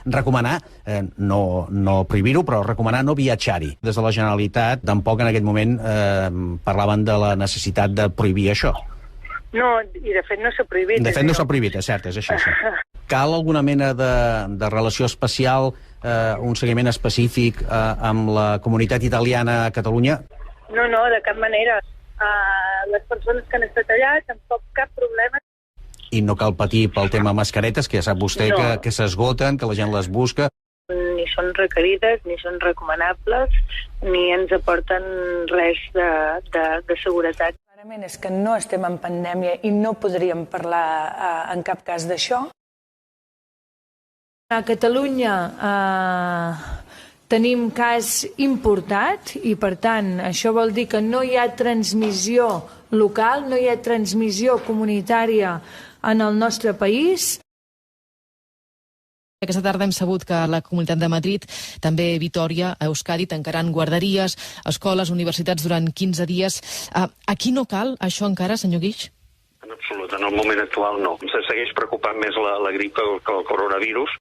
recomanar, no prohibir-ho, però recomanar no viatjar-hi. Des de la Generalitat tampoc en aquell moment parlaven de la necessitat de prohibir això. No, i de fet no s'ha prohibit. De fet no s'ha prohibit, és cert, és així. Sí. Cal alguna mena de relació especial, un seguiment específic amb la comunitat italiana a Catalunya? No, de cap manera. Les persones que han estat allà tampoc cap problema. I no cal patir pel tema mascaretes, que ja sap vostè que s'esgoten, que la gent les busca. Ni són requerides, ni són recomanables, ni ens aporten res de seguretat. Clarament és que no estem en pandèmia i no podríem parlar en cap cas d'això. A Catalunya tenim cas importat i, per tant, això vol dir que no hi ha transmissió local, no hi ha transmissió comunitària en el nostre país. Aquesta tarda hem sabut que la Comunitat de Madrid, també Vitòria, a Euskadi, tancaran guarderies, escoles, universitats durant 15 dies. Aquí no cal això encara, senyor Guix? En absolut, en el moment actual no. Se segueix preocupant més la grip que el coronavirus.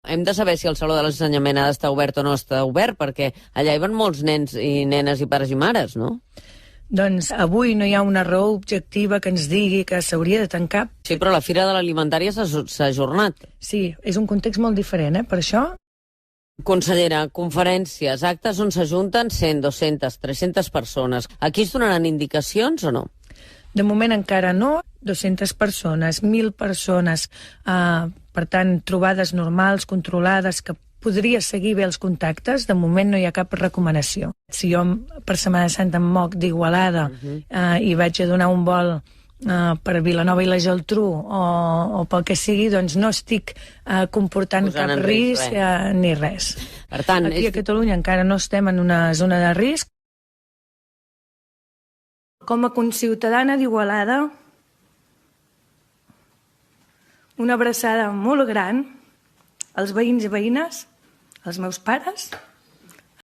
Hem de saber si el Saló de l'Ensenyament ha d'estar obert o no està obert, perquè allà hi van molts nens i nenes i pares i mares, no? Doncs avui no hi ha una raó objectiva que ens digui que s'hauria de tancar. Sí, però la Fira de l'Alimentària s'ha ajornat. Sí, és un context molt diferent, per això. Consellera, conferències, actes on s'ajunten 100, 200, 300 persones. Aquí es donaran indicacions o no? De moment encara no. 200 persones, 1.000 persones, per tant, trobades normals, controlades, que podria seguir bé els contactes. De moment no hi ha cap recomanació. Si jo per Setmana Santa em moc d'Igualada i vaig a donar un vol per Vilanova i la Geltrú o pel que sigui, doncs no estic comportant cap risc ni res. Per tant, aquí a Catalunya encara no estem en una zona de risc. Com a conciutadana d'Igualada, una abraçada molt gran als veïns i veïnes, als meus pares